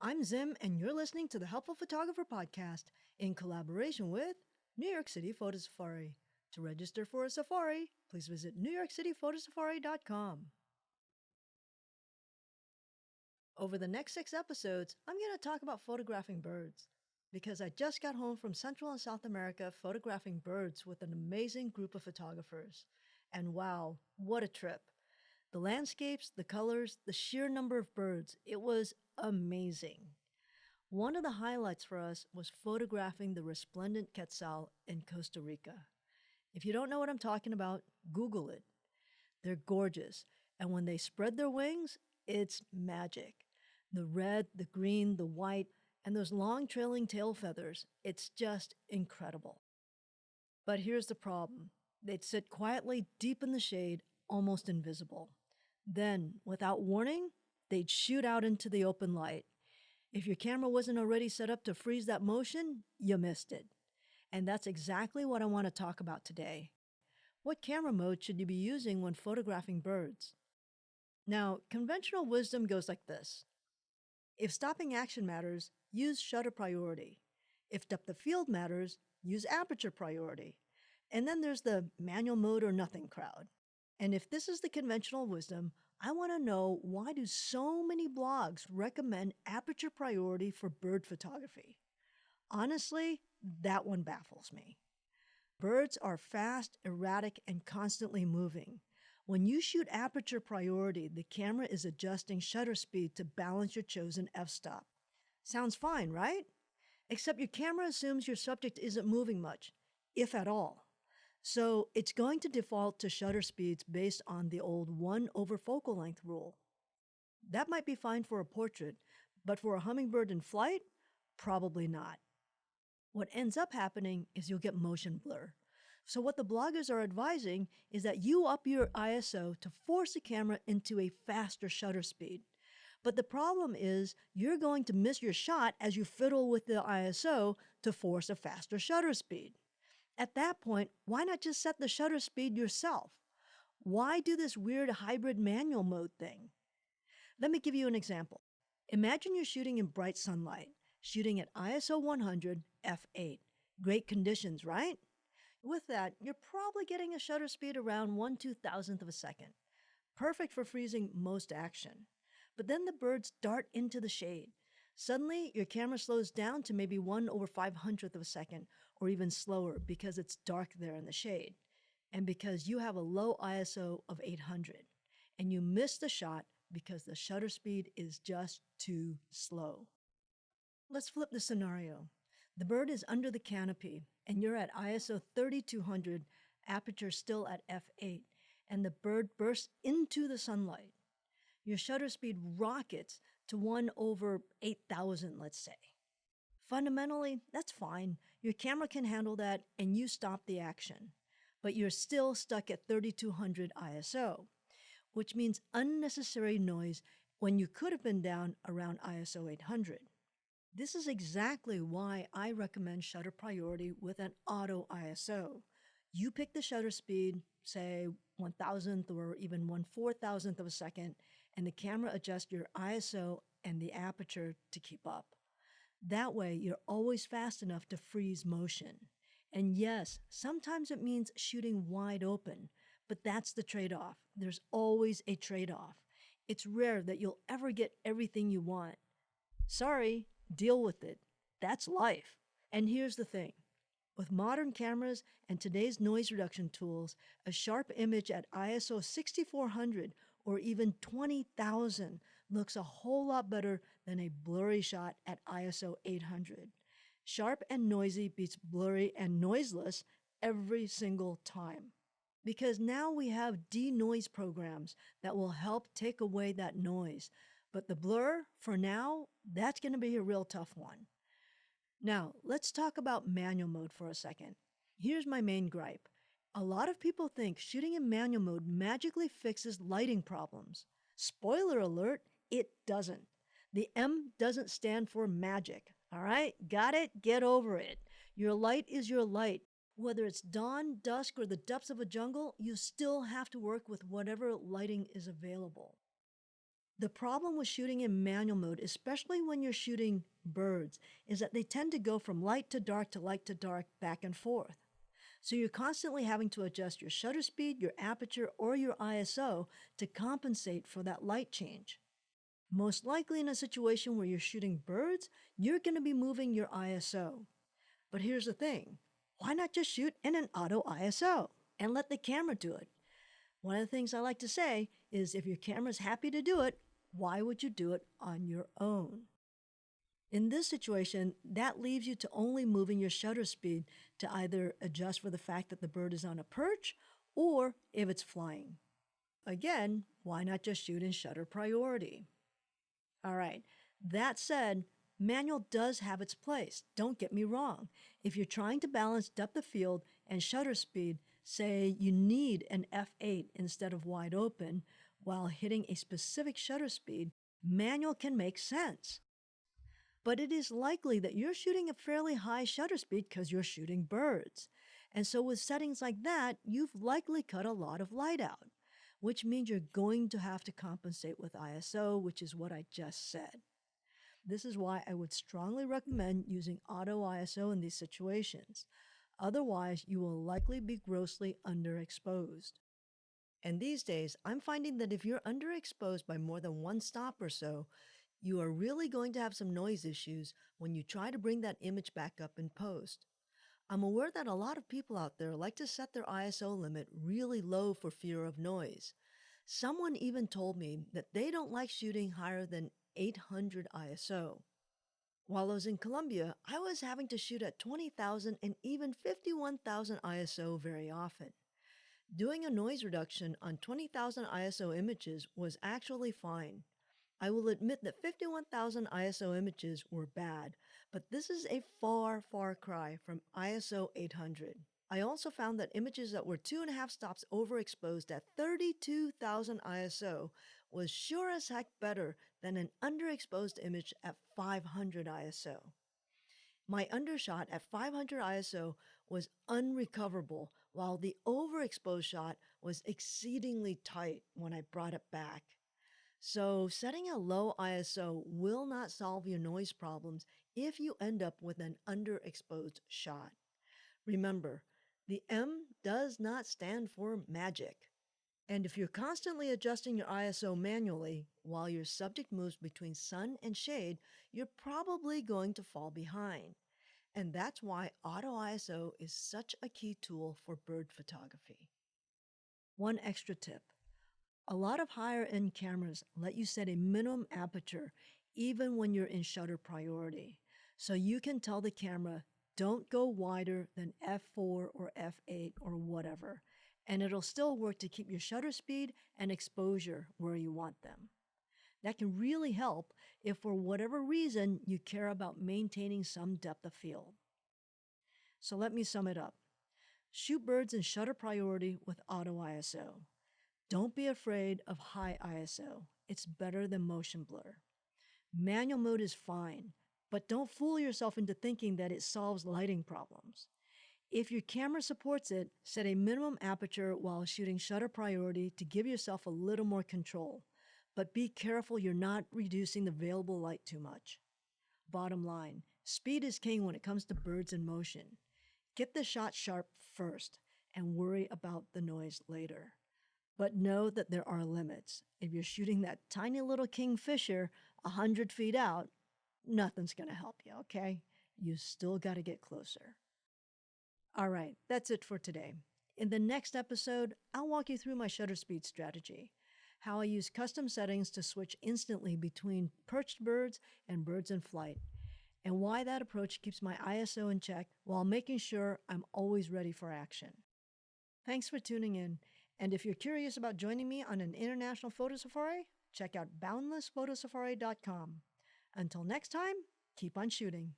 I'm Zim, and you're listening to the Helpful Photographer Podcast in collaboration with New York City Photo Safari. To register for a safari, please visit newyorkcityphotosafari.com. Over the next 6 episodes, I'm going to talk about photographing birds because I just got home from Central and South America photographing birds with an amazing group of photographers. And wow, what a trip! The landscapes, the colors, the sheer number of birds, it was amazing. One of the highlights for us was photographing the resplendent quetzal in Costa Rica. If you don't know what I'm talking about, Google it. They're gorgeous, and when they spread their wings, it's magic. The red, the green, the white, and those long trailing tail feathers, it's just incredible. But here's the problem. They'd sit quietly deep in the shade, almost invisible. Then, without warning, they'd shoot out into the open light. If your camera wasn't already set up to freeze that motion, you missed it. And that's exactly what I want to talk about today. What camera mode should you be using when photographing birds? Now, conventional wisdom goes like this. If stopping action matters, use shutter priority. If depth of field matters, use aperture priority. And then there's the manual mode or nothing crowd. And if this is the conventional wisdom, I want to know, why do so many blogs recommend aperture priority for bird photography? Honestly, that one baffles me. Birds are fast, erratic, and constantly moving. When you shoot aperture priority, the camera is adjusting shutter speed to balance your chosen f-stop. Sounds fine, right? Except your camera assumes your subject isn't moving much, if at all. So it's going to default to shutter speeds based on the old 1 over focal length rule. That might be fine for a portrait, but for a hummingbird in flight, probably not. What ends up happening is you'll get motion blur. So what the bloggers are advising is that you up your ISO to force the camera into a faster shutter speed. But the problem is you're going to miss your shot as you fiddle with the ISO to force a faster shutter speed. At that point, why not just set the shutter speed yourself? Why do this weird hybrid manual mode thing? Let me give you an example. Imagine you're shooting in bright sunlight, shooting at ISO 100 f8. Great conditions, right? With that, you're probably getting a shutter speed around 1/2000th of a second. Perfect for freezing most action. But then the birds dart into the shade. Suddenly, your camera slows down to maybe 1 over 500th of a second, or even slower because it's dark there in the shade, and because you have a low ISO of 800, and you miss the shot because the shutter speed is just too slow. Let's flip the scenario. The bird is under the canopy, and you're at ISO 3200, aperture still at f8, and the bird bursts into the sunlight. Your shutter speed rockets to 1 over 8,000, let's say. Fundamentally, that's fine. Your camera can handle that, and you stop the action. But you're still stuck at 3200 ISO, which means unnecessary noise when you could have been down around ISO 800. This is exactly why I recommend shutter priority with an auto ISO. You pick the shutter speed, say 1000th or even 1/4000th of a second, and the camera adjusts your ISO and the aperture to keep up. That way, you're always fast enough to freeze motion. And yes, sometimes it means shooting wide open, but that's the trade-off. There's always a trade-off. It's rare that you'll ever get everything you want. Sorry, deal with it. That's life. And here's the thing. With modern cameras and today's noise reduction tools, a sharp image at ISO 6400 or even 20,000 looks a whole lot better than a blurry shot at ISO 800. Sharp and noisy beats blurry and noiseless every single time. Because now we have denoise programs that will help take away that noise. But the blur, for now, that's going to be a real tough one. Now, let's talk about manual mode for a second. Here's my main gripe. A lot of people think shooting in manual mode magically fixes lighting problems. Spoiler alert, it doesn't. The M doesn't stand for magic, all right? Got it? Get over it. Your light is your light. Whether it's dawn, dusk, or the depths of a jungle, you still have to work with whatever lighting is available. The problem with shooting in manual mode, especially when you're shooting birds, is that they tend to go from light to dark, back and forth. So you're constantly having to adjust your shutter speed, your aperture, or your ISO to compensate for that light change. Most likely in a situation where you're shooting birds, you're going to be moving your ISO. But here's the thing, why not just shoot in an auto ISO and let the camera do it? One of the things I like to say is if your camera's happy to do it, why would you do it on your own? In this situation, that leaves you to only moving your shutter speed to either adjust for the fact that the bird is on a perch or if it's flying. Again, why not just shoot in shutter priority? All right, that said, manual does have its place. Don't get me wrong. If you're trying to balance depth of field and shutter speed, say you need an f8 instead of wide open while hitting a specific shutter speed, manual can make sense. But it is likely that you're shooting a fairly high shutter speed because you're shooting birds. And so with settings like that, you've likely cut a lot of light out, which means you're going to have to compensate with ISO, which is what I just said. This is why I would strongly recommend using auto ISO in these situations. Otherwise, you will likely be grossly underexposed. And these days, I'm finding that if you're underexposed by more than one stop or so, you are really going to have some noise issues when you try to bring that image back up in post. I'm aware that a lot of people out there like to set their ISO limit really low for fear of noise. Someone even told me that they don't like shooting higher than 800 ISO. While I was in Colombia, I was having to shoot at 20,000 and even 51,000 ISO very often. Doing a noise reduction on 20,000 ISO images was actually fine. I will admit that 51,000 ISO images were bad, but this is a far, far cry from ISO 800. I also found that images that were 2.5 stops overexposed at 32,000 ISO was sure as heck better than an underexposed image at 500 ISO. My undershot at 500 ISO was unrecoverable, while the overexposed shot was exceedingly tight when I brought it back. So setting a low ISO will not solve your noise problems if you end up with an underexposed shot. Remember, the M does not stand for magic. And if you're constantly adjusting your ISO manually while your subject moves between sun and shade, you're probably going to fall behind. And that's why auto ISO is such a key tool for bird photography. One extra tip. A lot of higher end cameras let you set a minimum aperture even when you're in shutter priority. So you can tell the camera, don't go wider than f4 or f8 or whatever, and it'll still work to keep your shutter speed and exposure where you want them. That can really help if for whatever reason you care about maintaining some depth of field. So let me sum it up. Shoot birds in shutter priority with auto ISO. Don't be afraid of high ISO. It's better than motion blur. Manual mode is fine, but don't fool yourself into thinking that it solves lighting problems. If your camera supports it, set a minimum aperture while shooting shutter priority to give yourself a little more control. But be careful you're not reducing the available light too much. Bottom line, speed is king when it comes to birds in motion. Get the shot sharp first and worry about the noise later. But know that there are limits. If you're shooting that tiny little kingfisher 100 feet out, nothing's going to help you, okay? You still got to get closer. All right, that's it for today. In the next episode, I'll walk you through my shutter speed strategy, how I use custom settings to switch instantly between perched birds and birds in flight, and why that approach keeps my ISO in check while making sure I'm always ready for action. Thanks for tuning in. And if you're curious about joining me on an international photo safari, check out boundlessphotosafari.com. Until next time, keep on shooting.